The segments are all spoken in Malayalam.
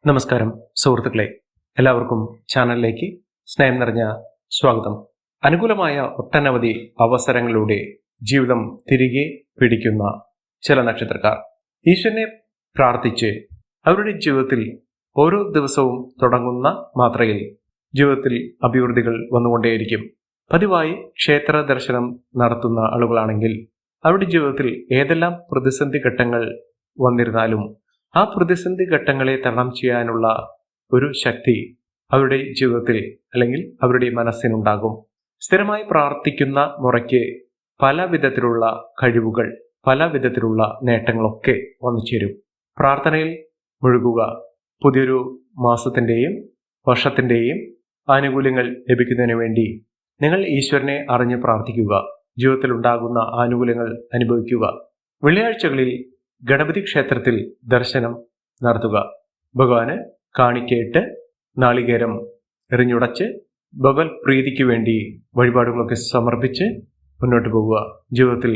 നമസ്കാരം സുഹൃത്തുക്കളെ, എല്ലാവർക്കും ചാനലിലേക്ക് സ്നേഹം നിറഞ്ഞ സ്വാഗതം. അനുകൂലമായ ഒട്ടനവധി അവസരങ്ങളിലൂടെ ജീവിതം തിരികെ പിടിക്കുന്ന ചില നക്ഷത്രക്കാർ ഈശ്വരനെ പ്രാർത്ഥിച്ച് അവരുടെ ജീവിതത്തിൽ ഓരോ ദിവസവും തുടങ്ങുന്ന മാത്രയിൽ ജീവിതത്തിൽ അഭിവൃദ്ധികൾ വന്നുകൊണ്ടേയിരിക്കും. പതിവായി ക്ഷേത്ര ദർശനം നടത്തുന്ന ആളുകളാണെങ്കിൽ അവരുടെ ജീവിതത്തിൽ ഏതെല്ലാം പ്രതിസന്ധി ഘട്ടങ്ങൾ വന്നിരുന്നാലും ആ പ്രതിസന്ധി ഘട്ടങ്ങളെ തരണം ചെയ്യാനുള്ള ഒരു ശക്തി അവരുടെ ജീവിതത്തിൽ അല്ലെങ്കിൽ അവരുടെ മനസ്സിനുണ്ടാകും. സ്ഥിരമായി പ്രാർത്ഥിക്കുന്ന മുറയ്ക്ക് പല വിധത്തിലുള്ള കഴിവുകൾ, പല വിധത്തിലുള്ള നേട്ടങ്ങളൊക്കെ വന്നു ചേരും. പ്രാർത്ഥനയിൽ മുഴുകുക. പുതിയൊരു മാസത്തിൻ്റെയും വർഷത്തിൻ്റെയും ആനുകൂല്യങ്ങൾ ലഭിക്കുന്നതിന് വേണ്ടി നിങ്ങൾ ഈശ്വരനെ അറിഞ്ഞ് പ്രാർത്ഥിക്കുക. ജീവിതത്തിൽ ഉണ്ടാകുന്ന ആനുകൂല്യങ്ങൾ അനുഭവിക്കുക. വെള്ളിയാഴ്ചകളിൽ ഗണപതി ക്ഷേത്രത്തിൽ ദർശനം നടത്തുക. ഭഗവാന് കാണിക്കയിട്ട് നാളികേരം എറിഞ്ഞുടച്ച് ഭഗവത് പ്രീതിക്ക് വേണ്ടി വഴിപാടുകളൊക്കെ സമർപ്പിച്ച് മുന്നോട്ട് പോകുക. ജീവിതത്തിൽ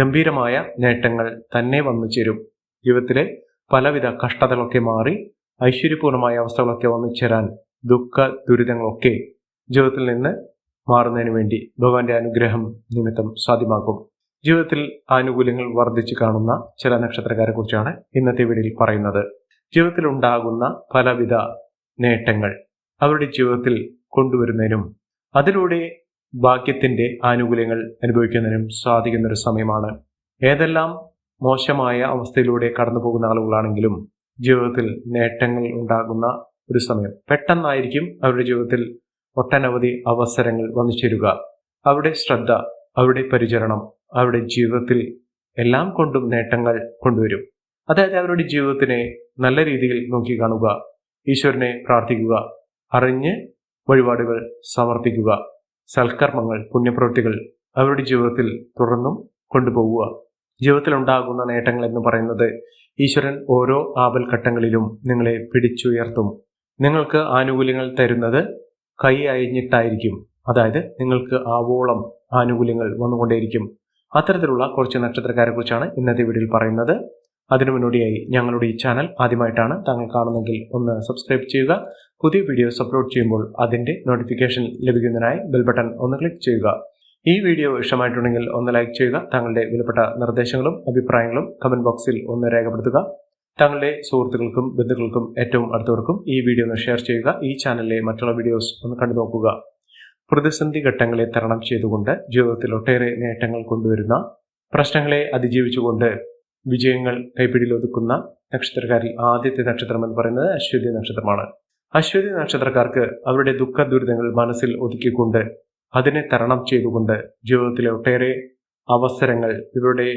ഗംഭീരമായ നേട്ടങ്ങൾ തന്നെ വന്നു ചേരും. ജീവിതത്തിലെ പലവിധ കഷ്ടതകളൊക്കെ മാറി ഐശ്വര്യപൂർണമായ അവസ്ഥകളൊക്കെ വന്നു ചേരാൻ, ദുഃഖ ദുരിതങ്ങളൊക്കെ ജീവിതത്തിൽ നിന്ന് മാറുന്നതിന് വേണ്ടി ഭഗവാന്റെ അനുഗ്രഹം നിമിത്തം സാധ്യമാകും. ജീവിതത്തിൽ ആനുകൂല്യങ്ങൾ വർദ്ധിച്ചു കാണുന്ന ചില നക്ഷത്രക്കാരെ കുറിച്ചാണ് ഇന്നത്തെ വീഡിയോയിൽ പറയുന്നത്. ജീവിതത്തിൽ ഉണ്ടാകുന്ന പലവിധ നേട്ടങ്ങൾ അവരുടെ ജീവിതത്തിൽ കൊണ്ടുവരുന്നതിനും അതിലൂടെ ഭാഗ്യത്തിന്റെ ആനുകൂല്യങ്ങൾ അനുഭവിക്കുന്നതിനും സാധിക്കുന്ന ഒരു സമയമാണ്. ഏതെല്ലാം മോശമായ അവസ്ഥയിലൂടെ കടന്നു പോകുന്ന ആളുകളാണെങ്കിലും ജീവിതത്തിൽ നേട്ടങ്ങൾ ഉണ്ടാകുന്ന ഒരു സമയം. പെട്ടെന്നായിരിക്കും അവരുടെ ജീവിതത്തിൽ ഒട്ടനവധി അവസരങ്ങൾ വന്നു ചേരുക. അവരുടെ ശ്രദ്ധ, അവരുടെ പരിചരണം അവരുടെ ജീവിതത്തിൽ എല്ലാം കൊണ്ടും നേട്ടങ്ങൾ കൊണ്ടുവരും. അതായത് അവരുടെ ജീവിതത്തിനെ നല്ല രീതിയിൽ നോക്കി കാണുക, ഈശ്വരനെ പ്രാർത്ഥിക്കുക, അറിഞ്ഞ് വഴിപാടുകൾ സമർപ്പിക്കുക, സൽക്കർമ്മങ്ങൾ, പുണ്യപ്രവൃത്തികൾ അവരുടെ ജീവിതത്തിൽ തുടർന്നും കൊണ്ടുപോകുക. ജീവിതത്തിൽ ഉണ്ടാകുന്ന നേട്ടങ്ങൾ എന്ന് പറയുന്നത് ഈശ്വരൻ ഓരോ ആപൽഘട്ടങ്ങളിലും നിങ്ങളെ പിടിച്ചുയർത്തും. നിങ്ങൾക്ക് ആനുകൂല്യങ്ങൾ തരുന്നത് കൈ അയഞ്ഞിട്ടായിരിക്കും. അതായത് നിങ്ങൾക്ക് ആവോളം ആനുകൂല്യങ്ങൾ വന്നുകൊണ്ടേയിരിക്കും. അത്തരത്തിലുള്ള കുറച്ച് നക്ഷത്രക്കാരെ കുറിച്ചാണ് ഇന്നത്തെ വീഡിയോയിൽ പറയുന്നത്. അതിനു മുന്നോടിയായി ഞങ്ങളുടെ ഈ ചാനൽ ആദ്യമായിട്ടാണ് താങ്കൾ കാണുന്നതെങ്കിൽ ഒന്ന് സബ്സ്ക്രൈബ് ചെയ്യുക. പുതിയ വീഡിയോസ് അപ്ലോഡ് ചെയ്യുമ്പോൾ അതിന്റെ നോട്ടിഫിക്കേഷൻ ലഭിക്കുന്നതിനായി ബെൽ ബട്ടൺ ഒന്ന് ക്ലിക്ക് ചെയ്യുക. ഈ വീഡിയോ ഇഷ്ടമായിട്ടുണ്ടെങ്കിൽ ഒന്ന് ലൈക്ക് ചെയ്യുക. താങ്കളുടെ വിലപ്പെട്ട നിർദ്ദേശങ്ങളും അഭിപ്രായങ്ങളും കമന്റ് ബോക്സിൽ ഒന്ന് രേഖപ്പെടുത്തുക. താങ്കളുടെ സുഹൃത്തുക്കൾക്കും ബന്ധുക്കൾക്കും ഏറ്റവും അടുത്തവർക്കും ഈ വീഡിയോ ഒന്ന് ഷെയർ ചെയ്യുക. ഈ ചാനലിലെ മറ്റുള്ള വീഡിയോസ് ഒന്ന് കണ്ടു നോക്കുക. പ്രതിസന്ധി ഘട്ടങ്ങളെ തരണം ചെയ്തുകൊണ്ട് ജീവിതത്തിൽ ഒട്ടേറെ നേട്ടങ്ങൾ കൊണ്ടുവരുന്ന, പ്രശ്നങ്ങളെ അതിജീവിച്ചുകൊണ്ട് വിജയങ്ങൾ കൈപ്പിടിയിൽ ഒതുക്കുന്ന നക്ഷത്രക്കാരിൽ ആദ്യത്തെ നക്ഷത്രം എന്ന് പറയുന്നത് അശ്വതി നക്ഷത്രമാണ്. അശ്വതി നക്ഷത്രക്കാർക്ക് അവരുടെ ദുഃഖ ദുരിതങ്ങൾ മനസ്സിൽ ഒതുക്കിക്കൊണ്ട് അതിനെ തരണം ചെയ്തുകൊണ്ട് ജീവിതത്തിലെ ഒട്ടേറെ അവസരങ്ങൾ ഇവരുടെ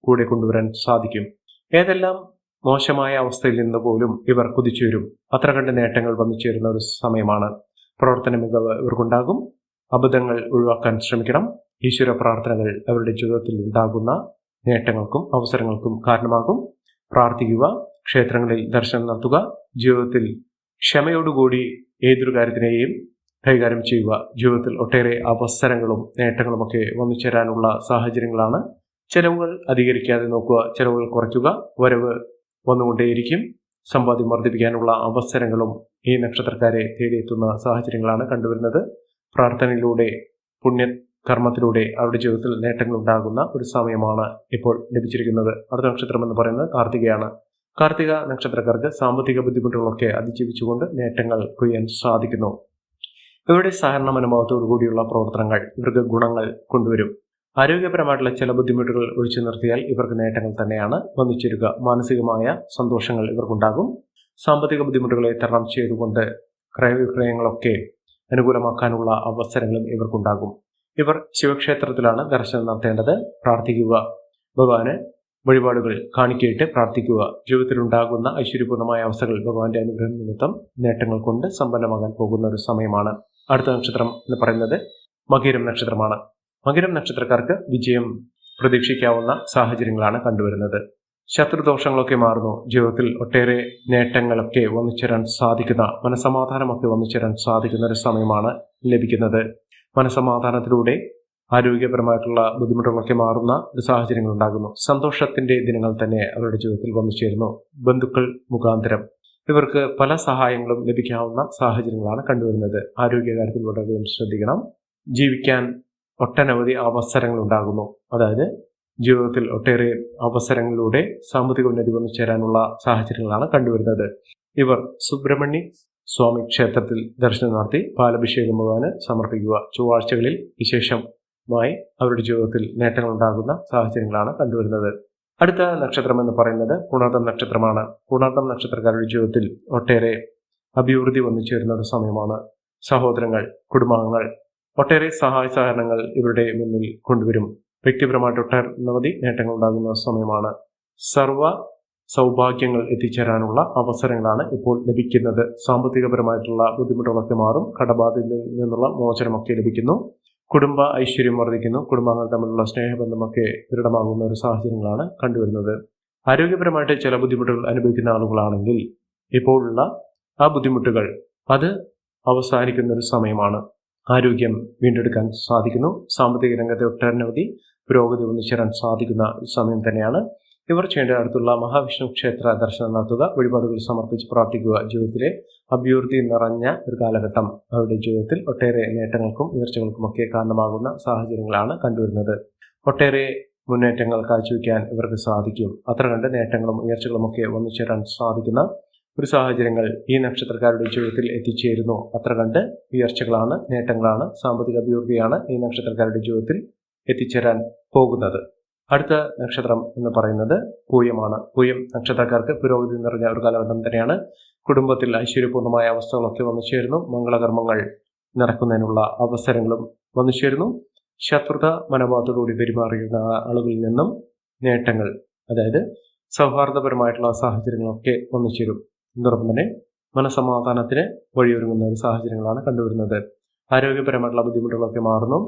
കൂടെ കൊണ്ടുവരാൻ സാധിക്കും. ഏതെല്ലാം മോശമായ അവസ്ഥയിൽ നിന്ന് പോലും ഇവർ കുതിച്ചുവരും. അത്ര കണ്ട് നേട്ടങ്ങൾ വന്നു ചേരുന്ന ഒരു സമയമാണ്. പ്രവർത്തന മികവ് ഇവർക്കുണ്ടാകും. അബദ്ധങ്ങൾ ഒഴിവാക്കാൻ ശ്രമിക്കണം. ഈശ്വര പ്രാർത്ഥനകൾ അവരുടെ ജീവിതത്തിൽ ഉണ്ടാകുന്ന നേട്ടങ്ങൾക്കും അവസരങ്ങൾക്കും കാരണമാകും. പ്രാർത്ഥിക്കുക, ക്ഷേത്രങ്ങളിൽ ദർശനം നടത്തുക. ജീവിതത്തിൽ ക്ഷമയോടുകൂടി ഏതൊരു കാര്യത്തിനെയും കൈകാര്യം ചെയ്യുക. ജീവിതത്തിൽ ഒട്ടേറെ അവസരങ്ങളും നേട്ടങ്ങളുമൊക്കെ വന്നു ചേരാനുള്ള സാഹചര്യങ്ങളാണ്. ചെലവുകൾ അധികരിക്കാതെ നോക്കുക, ചെലവുകൾ കുറയ്ക്കുക. വരവ് വന്നുകൊണ്ടേയിരിക്കും. സമ്പാദ്യം വർദ്ധിപ്പിക്കാനുള്ള അവസരങ്ങളും ഈ നക്ഷത്രക്കാരെ തേടിയെത്തുന്ന സാഹചര്യങ്ങളാണ് കണ്ടുവരുന്നത്. പ്രാർത്ഥനയിലൂടെ, പുണ്യകർമ്മത്തിലൂടെ അവരുടെ ജീവിതത്തിൽ നേട്ടങ്ങൾ ഉണ്ടാകുന്ന ഒരു സമയമാണ് ഇപ്പോൾ ലഭിച്ചിരിക്കുന്നത്. അടുത്ത നക്ഷത്രം എന്ന് പറയുന്നത് കാർത്തികയാണ്. കാർത്തിക നക്ഷത്രക്കാർക്ക് സാമ്പത്തിക ബുദ്ധിമുട്ടുകളൊക്കെ അതിജീവിച്ചുകൊണ്ട് നേട്ടങ്ങൾ കൊയ്യാൻ സാധിക്കുന്നു. ഇവരുടെ സഹകരണ മനോഭാവത്തോടു കൂടിയുള്ള പ്രവർത്തനങ്ങൾ ഇവർക്ക് ഗുണങ്ങൾ കൊണ്ടുവരും. ആരോഗ്യപരമായിട്ടുള്ള ചില ബുദ്ധിമുട്ടുകൾ ഒഴിച്ചു നിർത്തിയാൽ ഇവർക്ക് നേട്ടങ്ങൾ തന്നെയാണ് വന്നു ചേരുക. മാനസികമായ സന്തോഷങ്ങൾ ഇവർക്കുണ്ടാകും. സാമ്പത്തിക ബുദ്ധിമുട്ടുകളെ തരണം ചെയ്തുകൊണ്ട് ക്രയവിക്രയങ്ങളൊക്കെ അനുകൂലമാക്കാനുള്ള അവസരങ്ങളും ഇവർക്കുണ്ടാകും. ഇവർ ശിവക്ഷേത്രത്തിലാണ് ദർശനം നടത്തേണ്ടത്. പ്രാർത്ഥിക്കുക, ഭഗവാന് വഴിപാടുകൾ കാണിക്കയിട്ട് പ്രാർത്ഥിക്കുക. ജീവിതത്തിലുണ്ടാകുന്ന ഐശ്വര്യപൂർണമായ അവസ്ഥകൾ ഭഗവാന്റെ അനുഗ്രഹം നിമിത്തം നേട്ടങ്ങൾ കൊണ്ട് സമ്പന്നമാകാൻ പോകുന്ന ഒരു സമയമാണ്. അടുത്ത നക്ഷത്രം എന്ന് പറയുന്നത് മകീരം നക്ഷത്രമാണ്. മകീരം നക്ഷത്രക്കാർക്ക് വിജയം പ്രതീക്ഷിക്കാവുന്ന സാഹചര്യങ്ങളാണ് കണ്ടുവരുന്നത്. ശത്രുദോഷങ്ങളൊക്കെ മാറുന്നു. ജീവിതത്തിൽ ഒട്ടേറെ നേട്ടങ്ങളൊക്കെ വന്നു ചേരാൻ സാധിക്കുന്ന, മനസമാധാനമൊക്കെ വന്നു ചേരാൻ സാധിക്കുന്ന ഒരു സമയമാണ് ലഭിക്കുന്നത്. മനസമാധാനത്തിലൂടെ ആരോഗ്യപരമായിട്ടുള്ള ബുദ്ധിമുട്ടുകളൊക്കെ മാറുന്ന ഒരു സാഹചര്യങ്ങൾ ഉണ്ടാകുന്നു. സന്തോഷത്തിന്റെ ദിനങ്ങൾ തന്നെ അവരുടെ ജീവിതത്തിൽ വന്നു ചേരുന്നു. ബന്ധുക്കൾ മുഖാന്തരം ഇവർക്ക് പല സഹായങ്ങളും ലഭിക്കാവുന്ന സാഹചര്യങ്ങളാണ് കണ്ടുവരുന്നത്. ആരോഗ്യകാര്യത്തിൽ വളരെയധികം ശ്രദ്ധിക്കണം. ജീവിക്കാൻ ഒട്ടനവധി അവസരങ്ങൾ ഉണ്ടാകുന്നു. അതായത് ജീവിതത്തിൽ ഒട്ടേറെ അവസരങ്ങളിലൂടെ സാമ്പത്തിക ഉന്നതി വന്നു ചേരാനുള്ള സാഹചര്യങ്ങളാണ് കണ്ടുവരുന്നത്. ഇവർ സുബ്രഹ്മണ്യ സ്വാമി ക്ഷേത്രത്തിൽ ദർശനം നടത്തി പാലഭിഷേകം ഭഗവാന് സമർപ്പിക്കുക. ചൊവ്വാഴ്ചകളിൽ വിശേഷമായി അവരുടെ ജീവിതത്തിൽ നേട്ടങ്ങൾ ഉണ്ടാകുന്ന സാഹചര്യങ്ങളാണ് കണ്ടുവരുന്നത്. അടുത്ത നക്ഷത്രം എന്ന് പറയുന്നത് പുണർദം നക്ഷത്രമാണ്. പുണർദം നക്ഷത്രക്കാരുടെ ജീവിതത്തിൽ ഒട്ടേറെ അഭിവൃദ്ധി വന്നു ചേരുന്ന ഒരു സമയമാണ്. സഹോദരങ്ങൾ, കുടുംബാംഗങ്ങൾ ഒട്ടേറെ സഹായ സഹകരണങ്ങൾ ഇവരുടെ മുന്നിൽ കൊണ്ടുവരും. വ്യക്തിപരമായിട്ട് ഒട്ടനവധി നേട്ടങ്ങൾ ഉണ്ടാകുന്ന സമയമാണ്. സർവ സൗഭാഗ്യങ്ങൾ എത്തിച്ചേരാനുള്ള അവസരങ്ങളാണ് ഇപ്പോൾ ലഭിക്കുന്നത്. സാമ്പത്തികപരമായിട്ടുള്ള ബുദ്ധിമുട്ടുകളൊക്കെ മാറും. കടബാധ്യതയിൽ നിന്നുള്ള മോചനമൊക്കെ ലഭിക്കുന്നു. കുടുംബ ഐശ്വര്യം വർദ്ധിക്കുന്നു. കുടുംബാംഗങ്ങൾ തമ്മിലുള്ള സ്നേഹബന്ധമൊക്കെ ദൃഢമാകുന്ന ഒരു സാഹചര്യങ്ങളാണ് കണ്ടുവരുന്നത്. ആരോഗ്യപരമായിട്ട് ചില ബുദ്ധിമുട്ടുകൾ അനുഭവിക്കുന്ന ആളുകളാണെങ്കിൽ ഇപ്പോഴുള്ള ആ ബുദ്ധിമുട്ടുകൾ അത് അവസാനിക്കുന്ന ഒരു സമയമാണ്. ആരോഗ്യം വീണ്ടെടുക്കാൻ സാധിക്കുന്നു. സാമ്പത്തിക രംഗത്തെ ഒട്ടനവധി പുരോഗതി ഒന്നിച്ചേരാൻ സാധിക്കുന്ന സമയം തന്നെയാണ്. ഇവർ ചെയ്യേണ്ട അടുത്തുള്ള മഹാവിഷ്ണു ക്ഷേത്ര ദർശനം നടത്തുക, വഴിപാടുകൾ സമർപ്പിച്ച് പ്രാർത്ഥിക്കുക. ജീവിതത്തിലെ അഭിവൃദ്ധി നിറഞ്ഞ ഒരു കാലഘട്ടം അവരുടെ ജീവിതത്തിൽ ഒട്ടേറെ നേട്ടങ്ങൾക്കും ഉയർച്ചകൾക്കുമൊക്കെ കാരണമാകുന്ന സാഹചര്യങ്ങളാണ് കണ്ടുവരുന്നത്. ഒട്ടേറെ മുന്നേറ്റങ്ങൾ കാഴ്ചവെക്കാൻ ഇവർക്ക് സാധിക്കും. അത്ര കണ്ട് നേട്ടങ്ങളും ഉയർച്ചകളുമൊക്കെ ഒന്നിച്ചേരാൻ സാധിക്കുന്ന ഒരു സാഹചര്യങ്ങൾ ഈ നക്ഷത്രക്കാരുടെ ജീവിതത്തിൽ എത്തിച്ചേരുന്നു. അത്ര കണ്ട് ഉയർച്ചകളാണ്, നേട്ടങ്ങളാണ്, സാമ്പത്തിക അഭിവൃദ്ധിയാണ് ഈ നക്ഷത്രക്കാരുടെ ജീവിതത്തിൽ എത്തിച്ചേരാൻ പോകുന്നത്. അടുത്ത നക്ഷത്രം എന്ന് പറയുന്നത് പൂയമാണ്. പൂയം നക്ഷത്രക്കാർക്ക് പുരോഗതി നിറഞ്ഞ ഒരു കാലഘട്ടം തന്നെയാണ്. കുടുംബത്തിൽ ഐശ്വര്യപൂർണ്ണമായ അവസ്ഥകളൊക്കെ വന്നു ചേരുന്നു. മംഗളകർമ്മങ്ങൾ നടക്കുന്നതിനുള്ള അവസരങ്ങളും വന്നു ചേരുന്നു. ശത്രുത മനോഭാവത്തോടുകൂടി പെരുമാറിയിരുന്ന ആളുകളിൽ നിന്നും നേട്ടങ്ങൾ, അതായത് സൗഹാർദ്ദപരമായിട്ടുള്ള സാഹചര്യങ്ങളൊക്കെ വന്നു ചേരും. ഇതോടൊപ്പം തന്നെ മനസമാധാനത്തിന് വഴിയൊരുങ്ങുന്ന ഒരു സാഹചര്യങ്ങളാണ് കണ്ടുവരുന്നത്. ആരോഗ്യപരമായിട്ടുള്ള ബുദ്ധിമുട്ടുകളൊക്കെ മാറുന്നു.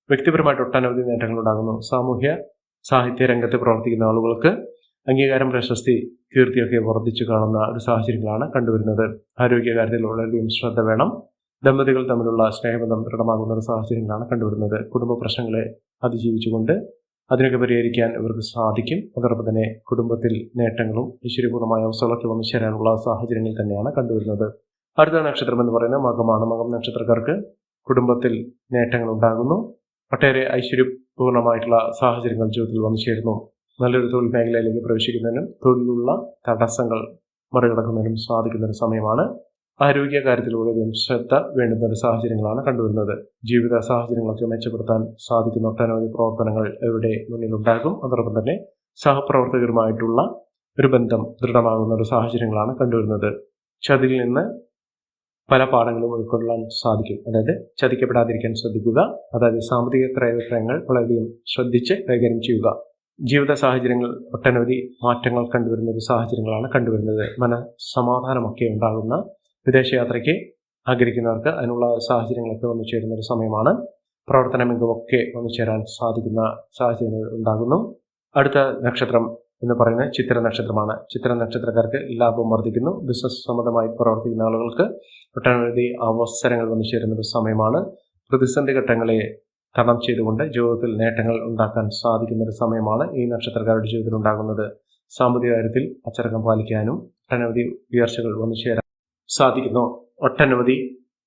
വ്യക്തിപരമായിട്ട് ഒട്ടനവധി നേട്ടങ്ങൾ ഉണ്ടാകുന്നു. സാമൂഹ്യ സാഹിത്യ രംഗത്ത് പ്രവർത്തിക്കുന്ന ആളുകൾക്ക് അംഗീകാരം, പ്രശസ്തി, കീർത്തിയൊക്കെ വർദ്ധിച്ചു കാണുന്ന ഒരു സാഹചര്യങ്ങളാണ് കണ്ടുവരുന്നത്. ആരോഗ്യകാര്യത്തിൽ വളരെയധികം ശ്രദ്ധ വേണം. ദമ്പതികൾ തമ്മിലുള്ള സ്നേഹബന്ധം ദൃഢമാകുന്ന ഒരു സാഹചര്യങ്ങളാണ് കണ്ടുവരുന്നത്. കുടുംബ പ്രശ്നങ്ങളെ അതിജീവിച്ചുകൊണ്ട് അതിനൊക്കെ പരിഹരിക്കാൻ ഇവർക്ക് സാധിക്കും. അതോടൊപ്പം തന്നെ കുടുംബത്തിൽ നേട്ടങ്ങളും ഐശ്വര്യപൂർണ്ണമായ അവസ്ഥകളൊക്കെ വന്നു ചേരാനുള്ള സാഹചര്യങ്ങൾ തന്നെയാണ് കണ്ടുവരുന്നത്. അടുത്ത നക്ഷത്രം എന്ന് പറയുന്നത് മകമാണ്. മകം നക്ഷത്രക്കാർക്ക് കുടുംബത്തിൽ നേട്ടങ്ങൾ ഉണ്ടാകുന്നു. ഒട്ടേറെ ഐശ്വര്യപൂർണ്ണമായിട്ടുള്ള സാഹചര്യങ്ങൾ ജീവിതത്തിൽ വന്നു ചേരുന്നു. നല്ലൊരു തൊഴിൽ മേഖലയിലേക്ക് പ്രവേശിക്കുന്നതിനും തൊഴിലുള്ള തടസ്സങ്ങൾ മറികടക്കുന്നതിനും സാധിക്കുന്ന ഒരു സമയമാണ്. ആരോഗ്യ കാര്യത്തിലൂടെ ശ്രദ്ധ വേണ്ടുന്ന ഒരു സാഹചര്യങ്ങളാണ് കണ്ടുവരുന്നത്. ജീവിത സാഹചര്യങ്ങളൊക്കെ മെച്ചപ്പെടുത്താൻ സാധിക്കുന്ന ഒട്ടനവധി പ്രവർത്തനങ്ങൾ ഇവരുടെ മുന്നിലുണ്ടാകും. അതോടൊപ്പം തന്നെ സഹപ്രവർത്തകരുമായിട്ടുള്ള ഒരു ബന്ധം ദൃഢമാകുന്ന ഒരു സാഹചര്യങ്ങളാണ് കണ്ടുവരുന്നത്. ചതിയിൽ നിന്ന് പല പാഠങ്ങളും ഉൾക്കൊള്ളാൻ സാധിക്കും. അതായത് ചതിക്കപ്പെടാതിരിക്കാൻ ശ്രദ്ധിക്കുക. അതായത് സാമ്പത്തിക ക്രയവിക്രയങ്ങൾ വളരെയധികം ശ്രദ്ധിച്ച് കൈകാര്യം ചെയ്യുക. ജീവിത സാഹചര്യങ്ങൾ ഒട്ടനവധി മാറ്റങ്ങൾ കണ്ടുവരുന്ന ഒരു സാഹചര്യങ്ങളാണ് കണ്ടുവരുന്നത്. മനസമാധാനമൊക്കെ ഉണ്ടാകുന്ന, വിദേശയാത്രയ്ക്ക് ആഗ്രഹിക്കുന്നവർക്ക് അതിനുള്ള സാഹചര്യങ്ങളൊക്കെ വന്നു ചേരുന്ന ഒരു സമയമാണ്. പ്രവർത്തന മികവൊക്കെ വന്നു ചേരാൻ സാധിക്കുന്ന സാഹചര്യങ്ങൾ ഉണ്ടാകുന്നു. അടുത്ത നക്ഷത്രം എന്ന് പറയുന്നത് ചിത്ര നക്ഷത്രമാണ്. ചിത്ര നക്ഷത്രക്കാർക്ക് ലാഭം വർദ്ധിക്കുന്നു. ബിസിനസ് സംബന്ധമായി പ്രവർത്തിക്കുന്ന ആളുകൾക്ക് ഒട്ടനവധി അവസരങ്ങൾ വന്നു ചേരുന്ന ഒരു സമയമാണ്. പ്രതിസന്ധി ഘട്ടങ്ങളെ തടം ചെയ്തുകൊണ്ട് ജീവിതത്തിൽ നേട്ടങ്ങൾ ഉണ്ടാക്കാൻ സാധിക്കുന്ന ഒരു സമയമാണ് ഈ നക്ഷത്രക്കാരുടെ ജീവിതത്തിൽ ഉണ്ടാകുന്നത്. സാമ്പത്തിക കാര്യത്തിൽ അച്ചടക്കം പാലിക്കാനും ഒട്ടനവധി ഉയർച്ചകൾ വന്നു ചേരാൻ സാധിക്കുന്നു. ഒട്ടനവധി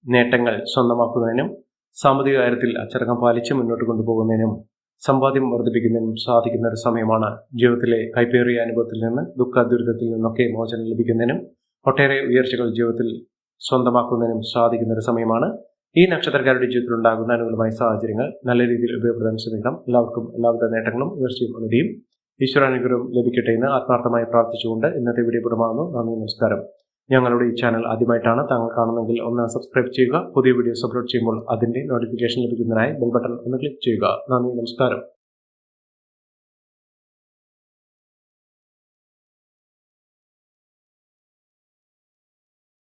നേട്ടങ്ങൾ സ്വന്തമാക്കുന്നതിനും സാമ്പത്തിക കാര്യത്തിൽ അച്ചടക്കം പാലിച്ച് മുന്നോട്ട് കൊണ്ടുപോകുന്നതിനും സമ്പാദ്യം വർദ്ധിപ്പിക്കുന്നതിനും സാധിക്കുന്ന ഒരു സമയമാണ്. ജീവിതത്തിലെ കൈപ്പേറിയ അനുഭവത്തിൽ നിന്ന്, ദുഃഖ ദുരിതത്തിൽ നിന്നൊക്കെ മോചനം ലഭിക്കുന്നതിനും ഒട്ടേറെ ഉയർച്ചകൾ ജീവിതത്തിൽ സ്വന്തമാക്കുന്നതിനും സാധിക്കുന്ന ഒരു സമയമാണ്. ഈ നക്ഷത്രക്കാരുടെ ജീവിതത്തിൽ ഉണ്ടാകുന്ന അനുകൂലമായ സാഹചര്യങ്ങൾ നല്ല രീതിയിൽ ഉപയോഗപ്പെടുത്താൻ ശ്രമിക്കണം. എല്ലാവർക്കും എല്ലാവിധ നേട്ടങ്ങളും ഉയർച്ചയും ഉന്നതിയും ഈശ്വരാനുഗ്രഹവും ലഭിക്കട്ടെ എന്ന് ആത്മാർത്ഥമായി പ്രാർത്ഥിച്ചുകൊണ്ട് ഇന്നത്തെ വീഡിയോ പൂർണ്ണമാകുന്നു. നന്ദി, നമസ്കാരം. ഞങ്ങളുടെ ഈ ചാനൽ ആദ്യമായിട്ടാണ് താങ്കൾ കാണുന്നതെങ്കിൽ ഒന്ന് സബ്സ്ക്രൈബ് ചെയ്യുക. പുതിയ വീഡിയോസ് അപ്ലോഡ് ചെയ്യുമ്പോൾ അതിന്റെ നോട്ടിഫിക്കേഷൻ ലഭിക്കുന്നതിനായി ബെൽ ബട്ടൺ ഒന്ന് ക്ലിക്ക് ചെയ്യുക. നന്ദി, നമസ്കാരം.